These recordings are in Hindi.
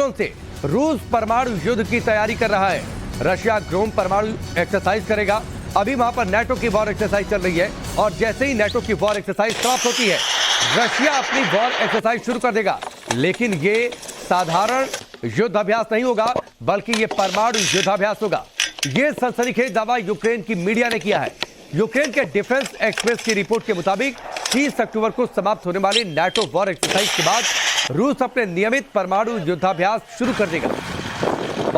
ड्रोन से रूस परमाणु युद्ध की तैयारी कर रहा है। रशिया ग्रोम परमाणु एक्सरसाइज करेगा। अभी वहां पर नेटो की वॉर एक्सरसाइज चल रही है और जैसे ही नेटो की वॉर एक्सरसाइज समाप्त होती है, रशिया अपनी वॉर एक्सरसाइज शुरू कर देगा। लेकिन ये साधारण युद्ध अभ्यास नहीं होगा, बल्कि ये परमाणु युद्धाभ्यास होगा। ये सनसनीखेज दावा यूक्रेन की मीडिया ने किया है। यूक्रेन के डिफेंस एक्सप्रेस की रिपोर्ट के मुताबिक 30 अक्टूबर को समाप्त होने वाली नेटो वॉर एक्सरसाइज के बाद रूस अपने नियमित परमाणु युद्धाभ्यास शुरू कर देगा।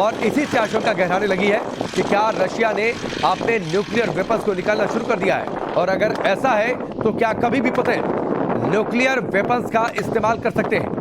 और इसी से आशंका गहराने लगी है कि क्या रशिया ने अपने न्यूक्लियर वेपन्स को निकालना शुरू कर दिया है, और अगर ऐसा है तो क्या कभी भी पुतिन न्यूक्लियर वेपन्स का इस्तेमाल कर सकते हैं।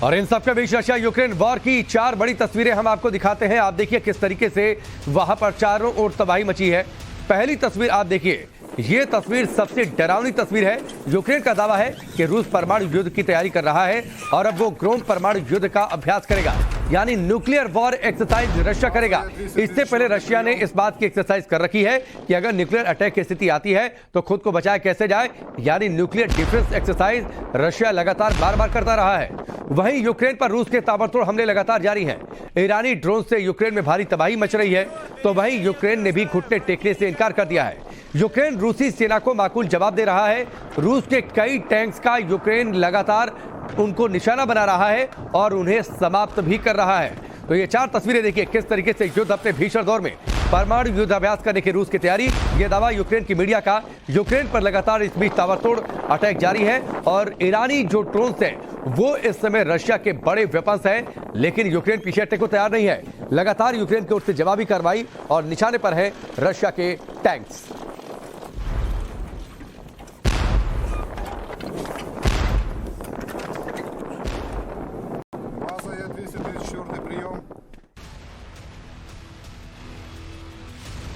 और इन सबके बीच रशिया यूक्रेन वॉर की 4 बड़ी तस्वीरें हम आपको दिखाते हैं। आप देखिए किस तरीके से वहां पर चारों ओर तबाही मची है। पहली तस्वीर आप देखिए, ये तस्वीर सबसे डरावनी तस्वीर है। यूक्रेन का दावा है कि रूस परमाणु युद्ध की तैयारी कर रहा है और अब वो ग्रोम परमाणु युद्ध का अभ्यास करेगा, यानी न्यूक्लियर वॉर एक्सरसाइज रशिया करेगा। इससे पहले रशिया ने इस बात की एक्सरसाइज कर रखी है कि अगर न्यूक्लियर अटैक की स्थिति आती है तो खुद को बचाए कैसे जाए, यानी न्यूक्लियर डिफेंस एक्सरसाइज रशिया लगातार बार बार करता रहा है। वहीं यूक्रेन पर रूस के ताबड़तोड़ हमले लगातार जारी हैं। ईरानी ड्रोन से यूक्रेन में भारी तबाही मच रही है, तो वहीं यूक्रेन ने भी घुटने टेकने से इनकार कर दिया है। यूक्रेन रूसी सेना को माकूल जवाब दे रहा है। रूस के कई टैंक्स का यूक्रेन लगातार उनको निशाना बना रहा है और उन्हें समाप्त भी कर रहा है। तो ये 4 तस्वीरें देखिए किस तरीके से युद्ध अपने भीषण दौर में परमाणु युद्धाभ्यास करने की रूस की तैयारी। ये दावा यूक्रेन की मीडिया का। यूक्रेन पर लगातार इस बीच ताबड़तोड़ अटैक जारी है और ईरानी जो ड्रोन्स हैं वो इस समय रशिया के बड़े वेपन्स हैं, लेकिन यूक्रेन पीछे हटने को तैयार नहीं है। लगातार यूक्रेन की ओर से जवाबी कार्रवाई और निशाने पर है रशिया के टैंक्स।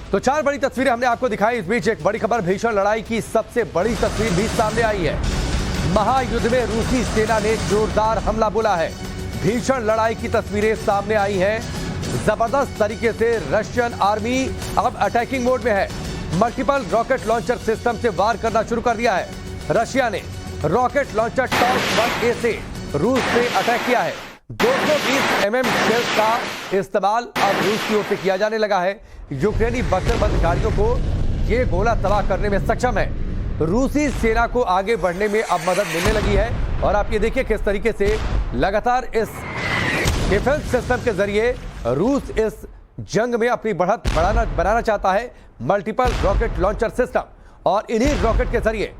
तो 4 बड़ी तस्वीरें हमने आपको दिखाई। इस बीच एक बड़ी खबर, भीषण लड़ाई की सबसे बड़ी तस्वीर भी सामने आई है। महायुद्ध में रूसी सेना ने जोरदार हमला बोला है। भीषण लड़ाई की तस्वीरें सामने आई हैं। जबरदस्त तरीके से रशियन आर्मी अब अटैकिंग मोड में है। मल्टीपल रॉकेट लॉन्चर सिस्टम से वार करना शुरू कर दिया है। रशिया ने रॉकेट लॉन्चर टॉर्च-1A से रूस पे अटैक किया है। 220 mm शेल्स का इस्तेमाल अब रूस की ओर से किया जाने लगा है। यूक्रेनी बख्तरबंद गाड़ियों को ये गोला तबाह करने में सक्षम है। रूसी सेना को आगे बढ़ने में अब मदद मिलने लगी है। और आप ये देखिए किस तरीके से लगातार इस डिफेंस सिस्टम के जरिए रूस इस जंग में अपनी बढ़त बनाना चाहता है। मल्टीपल रॉकेट लॉन्चर सिस्टम और इन्हीं रॉकेट के जरिए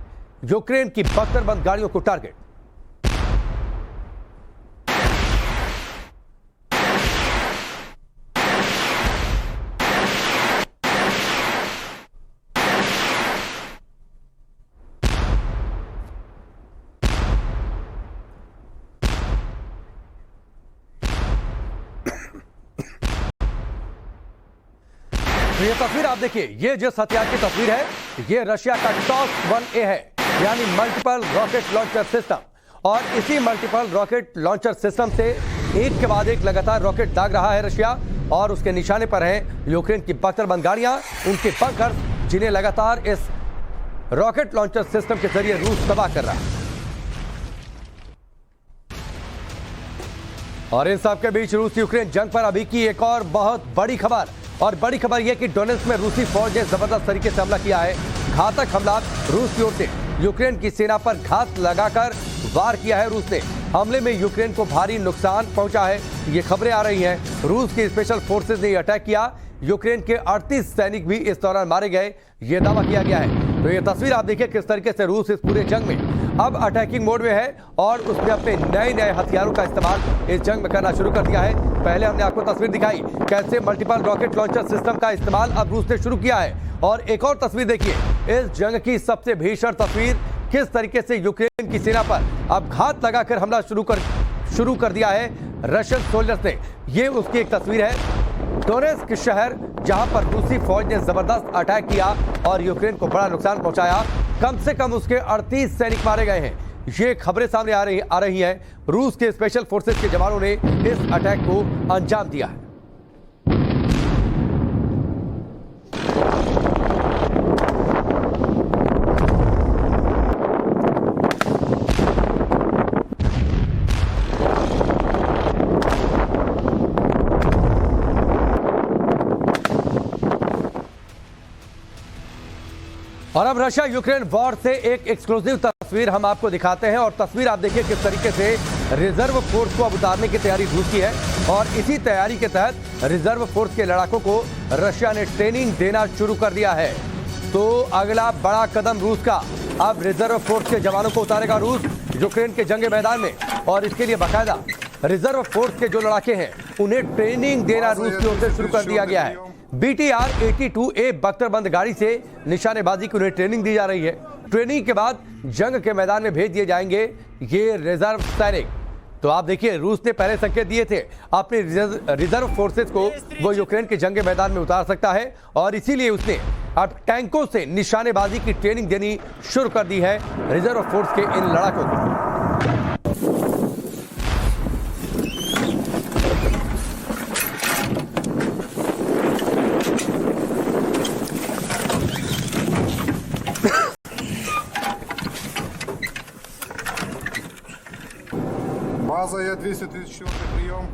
यूक्रेन की बख्तरबंद गाड़ियों को टारगेट। तो ये तस्वीर आप देखिए, ये जिस हथियार की तस्वीर है ये रशिया का टॉर्च-1A है, यानी मल्टीपल रॉकेट लॉन्चर सिस्टम। और इसी मल्टीपल रॉकेट लॉन्चर सिस्टम से एक के बाद एक लगातार रॉकेट दाग रहा है रशिया और उसके निशाने पर है यूक्रेन की बख्तरबंद गाड़ियां, उनके बंकर, जिन्हें लगातार इस रॉकेट लॉन्चर सिस्टम के जरिए रूस तबाह कर रहा है। और इन सब के बीच रूस यूक्रेन जंग पर अभी की एक और बहुत बड़ी खबर, और बड़ी खबर यह कि डोनेट्स्क में रूसी फौज ने जबरदस्त तरीके से हमला किया है। घातक हमला रूस की ओर से यूक्रेन की सेना पर घात लगाकर वार किया है रूस ने। हमले में यूक्रेन को भारी नुकसान पहुंचा है, ये खबरें आ रही हैं। रूस की स्पेशल फोर्सेज ने अटैक किया। यूक्रेन के 38 सैनिक भी इस दौरान मारे गए, ये दावा किया गया है। तो ये तस्वीर आप देखिए किस तरीके से रूस इस पूरे जंग में अब अटैकिंग मोड में है और उसने अपने नए हथियारों का इस्तेमाल इस जंग में करना शुरू कर दिया है। पहले हमने आपको तस्वीर दिखाई कैसे मल्टीपल रॉकेट लॉन्चर सिस्टम का इस्तेमाल अब रूस ने शुरू किया है। और एक और तस्वीर देखिए, इस जंग की सबसे भीषण तस्वीर, किस तरीके से यूक्रेन की सेना पर अब घात लगाकर हमला शुरू कर दिया है रशियन सोल्जर्स ने। ये उसकी एक तस्वीर है, डोनेट्स्क शहर जहां पर रूसी फौज ने जबरदस्त अटैक किया और यूक्रेन को बड़ा नुकसान पहुंचाया। कम से कम उसके 38 सैनिक मारे गए हैं। ये खबरें सामने आ रही हैं। रूस के स्पेशल फोर्सेस के जवानों ने इस अटैक को अंजाम दिया है। और अब रशिया यूक्रेन वॉर से एक एक्सक्लूसिव तस्वीर हम आपको दिखाते हैं। और तस्वीर आप देखिए किस तरीके से रिजर्व फोर्स को अब उतारने की तैयारी रूस की है। और इसी तैयारी के तहत रिजर्व फोर्स के लड़ाकों को रशिया ने ट्रेनिंग देना शुरू कर दिया है। तो अगला बड़ा कदम रूस का, अब रिजर्व फोर्स के जवानों को उतारेगा रूस यूक्रेन के जंग मैदान में। और इसके लिए बाकायदा रिजर्व फोर्स के जो लड़ाके हैं उन्हें ट्रेनिंग देना रूस की ओर से शुरू कर दिया गया है। BTR-82A बख्तरबंद गाड़ी से निशानेबाजी की उन्हें ट्रेनिंग दी जा रही है। ट्रेनिंग के बाद जंग के मैदान में भेज दिए जाएंगे ये रिजर्व सैनिक। तो आप देखिए रूस ने पहले संकेत दिए थे अपने रिजर्व फोर्सेस को वो यूक्रेन के जंग मैदान में उतार सकता है। और इसीलिए उसने अब टैंकों से निशानेबाजी की ट्रेनिंग देनी शुरू कर दी है रिजर्व फोर्स के इन लड़ाकों को। База, я 234 прием.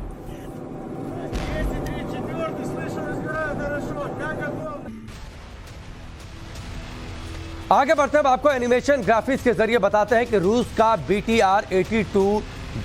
234, слышу, разбираю, хорошо. Как готов? आगे बढ़ते हैं, आपको एनिमेशन ग्राफिक्स के जरिए बताते हैं कि रूस का BTR-82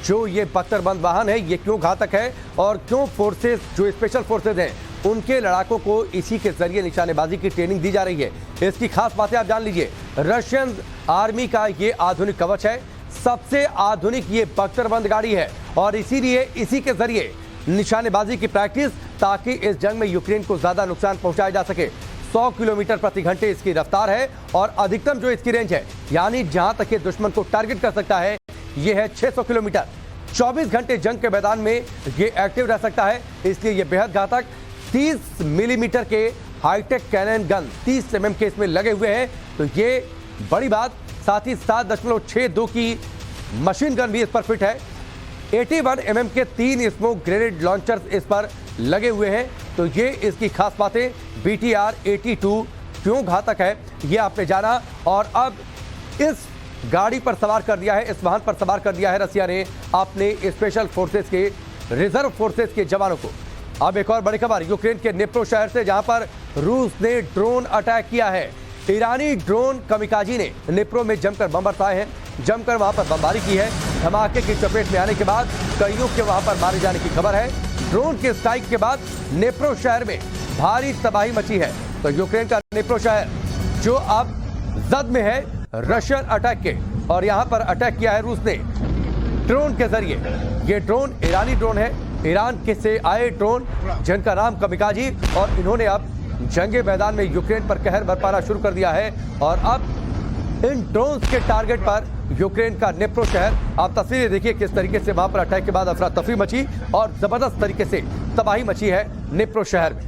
जो ये बख्तरबंद वाहन है ये क्यों घातक है और क्यों फोर्सेस जो स्पेशल फोर्सेस हैं उनके लड़ाकों को इसी के जरिए निशानेबाजी की ट्रेनिंग दी जा रही है। इसकी खास बातें आप जान लीजिए। रशियन आर्मी का ये आधुनिक कवच है, सबसे आधुनिक ये बख्तरबंद गाड़ी है और इसीलिए इसी के जरिए निशानेबाजी की प्रैक्टिस, ताकि इस जंग में यूक्रेन को ज्यादा नुकसान पहुंचाया जा सके। 100 किलोमीटर प्रति घंटे इसकी रफ्तार है और अधिकतम जो इसकी रेंज है, यानी जहां तक ये दुश्मन को टारगेट कर सकता है, ये है 600 किलोमीटर। 24 घंटे जंग के मैदान में ये एक्टिव रह सकता है, इसलिए ये बेहद घातक 30 मिलीमीटर के हाईटेक कैनन गन 30 mm के इसमें लगे हुए हैं। तो ये बड़ी बात, साथ ही 7.62 की मशीन गन भी इस पर फिट है। 81 mm के 3 स्मोक ग्रेनेड लॉन्चर्स इस पर लगे हुए हैं। तो ये इसकी खास बातें। BTR-82 क्यों घातक है ये आपने जाना। और अब इस गाड़ी पर सवार कर दिया है, इस वाहन पर सवार कर दिया है रसिया ने अपने स्पेशल फोर्सेस के रिजर्व फोर्सेस के जवानों को। अब एक और बड़ी खबर यूक्रेन के निप्रो शहर से, जहां पर रूस ने ड्रोन अटैक किया है। ईरानी ड्रोन कमिकाजी ने निप्रो में जमकर बम बरसाए हैं, जमकर वहां पर बमबारी की है। धमाके की चपेट में आने के बाद कईयों के वहां पर मारे जाने की खबर है। ड्रोन के स्ट्राइक के बाद निप्रो शहर में भारी तबाही मची है। तो यूक्रेन का निप्रो शहर जो अब जद में है रशियन अटैक के, और यहां पर अटैक किया है रूस ने ड्रोन के जरिए। ये ड्रोन ईरानी ड्रोन है, ईरान के से आए ड्रोन जिनका नाम कमिकाजी, और इन्होंने अब जंगे मैदान में यूक्रेन पर कहर बरपाना शुरू कर दिया है। और अब इन ड्रोन्स के टारगेट पर यूक्रेन का निप्रो शहर, आप तस्वीरें देखिए किस तरीके से वहां पर अटैक के बाद अफरा तफरी मची और जबरदस्त तरीके से तबाही मची है निप्रो शहर में।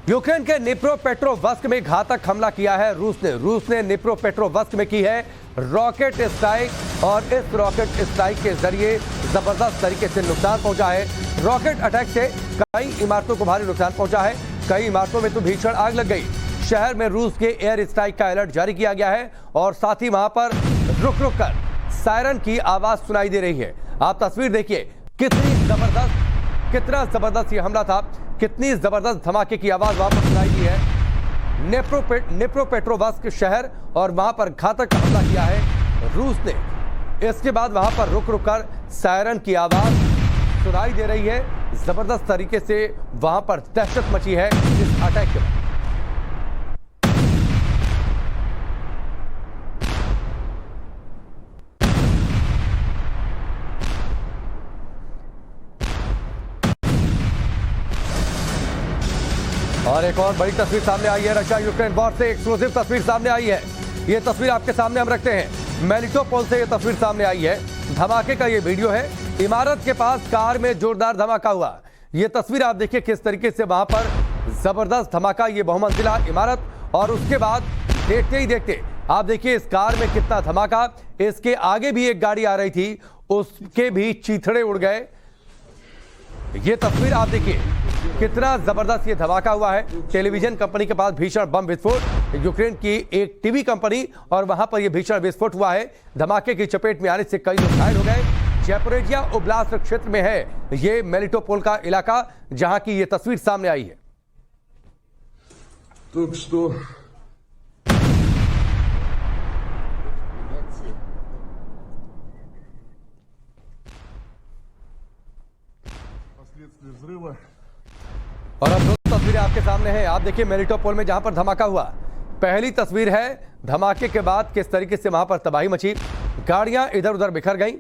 यूक्रेन के निप्रोपेट्रोवस्क में घातक हमला किया है रूस ने निप्रोपेट्रोवस्क में की है रॉकेट स्ट्राइक, और इस रॉकेट स्ट्राइक के जरिए जबरदस्त तरीके से नुकसान पहुंचा है। रॉकेट अटैक से कई इमारतों को भारी नुकसान पहुंचा है, कई इमारतों में तो भीषण आग लग गई। शहर में रूस के एयर स्ट्राइक का अलर्ट जारी किया गया है और साथ ही वहां पर रुक रुक कर सायरन की आवाज सुनाई दे रही है। आप तस्वीर देखिए कितना जबरदस्त ये हमला था, कितनी जबरदस्त धमाके की आवाज वहां पर सुनाई दी है। निप्रोपेट्रोवस्क शहर, और वहां पर घातक हमला किया है रूस ने। इसके बाद वहां पर रुक रुक कर सायरन की आवाज सुनाई दे रही है। जबरदस्त तरीके से वहां पर दहशत मची है इस अटैक के बाद। और एक और बड़ी तस्वीर सामने आई है रशिया यूक्रेन वॉर से एक्सक्लूसिव तस्वीर सामने आई है। ये तस्वीर आपके सामने हम रखते हैं। मेलिटोपोल से यह तस्वीर सामने आई है। धमाके का ये वीडियो है। इमारत के पास कार में जोरदार धमाका हुआ। ये तस्वीर आप देखिए किस तरीके से वहां पर जबरदस्त धमाका, ये बहुमंजिला इमारत, और उसके बाद देखते ही देखते आप देखिए इस कार में कितना धमाका। इसके आगे भी एक गाड़ी आ रही थी, उसके भी चीथड़े उड़ गए। ये तस्वीर आप देखिए कितना जबरदस्त ये धमाका हुआ है। टेलीविजन कंपनी के पास भीषण बम विस्फोट, यूक्रेन की एक टीवी कंपनी, और वहां पर यह भीषण विस्फोट हुआ है। धमाके की चपेट में आने से कई लोग घायल हो गए। ज़ैपोरिज़िया ओब्लास्ट क्षेत्र में है ये मेलिटोपोल का इलाका, जहां की ये तस्वीर सामने आई है। Только что последствия взрыва. और अब दो तस्वीरें आपके सामने हैं। आप देखिए मेलिटोपोल में जहां पर धमाका हुआ, पहली तस्वीर है धमाके के बाद किस तरीके से वहां पर तबाही मची। गाड़ियां इधर उधर बिखर गईं,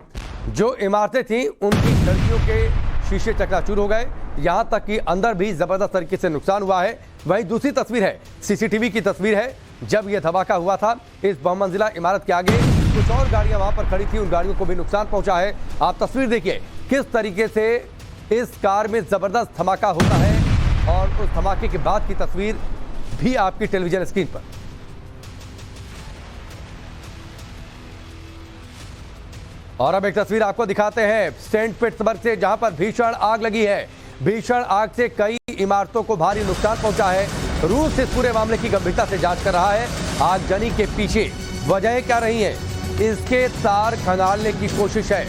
जो इमारतें थीं उनकी खिड़कियों के शीशे चकनाचूर हो गए, यहां तक कि अंदर भी जबरदस्त तरीके से नुकसान हुआ है। वहीं दूसरी तस्वीर है सीसीटीवी की तस्वीर है, जब यह धमाका हुआ था इस बहुमंजिला इमारत के आगे कुछ और गाड़ियां वहां पर खड़ी थी, उन गाड़ियों को भी नुकसान पहुंचा है। आप तस्वीर देखिए किस तरीके से इस कार में जबरदस्त धमाका होता है, और उस धमाके के बाद की तस्वीर भी आपकी टेलीविजन स्क्रीन पर। और अब एक तस्वीर आपको दिखाते हैं सेंट पीटर्सबर्ग से, जहां पर भीषण आग लगी है। भीषण आग से कई इमारतों को भारी नुकसान पहुंचा है। रूस इस पूरे मामले की गंभीरता से जांच कर रहा है। आगजनी के पीछे वजह क्या रही है, इसके तार खंगालने की कोशिश है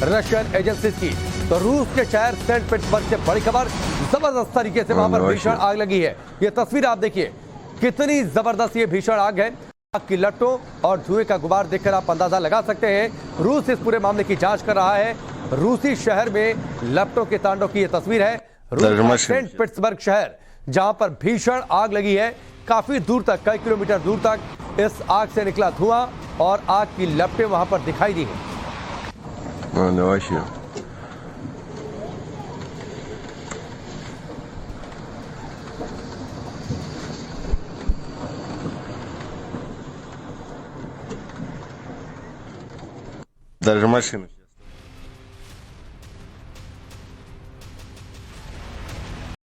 रशियन एजेंसी की। तो रूस के शहर सेंट पीटर्सबर्ग से बड़ी खबर, जबरदस्त तरीके से वहां पर भीषण आग लगी है। यह तस्वीर आप देखिए कितनी जबरदस्त ये भीषण आग है। आग की लपटों और धुएं का गुबार देखकर आप अंदाजा लगा सकते हैं रूस इस पूरे मामले की जांच कर रहा है। रूसी शहर में लपटों के तांडव की यह तस्वीर है। रूस सेंट पीटर्सबर्ग शहर, जहां पर भीषण आग लगी है। काफी दूर तक, कई किलोमीटर दूर तक इस आग से निकला धुआं और आग की लपटें वहां पर दिखाई दी है। Даже машины.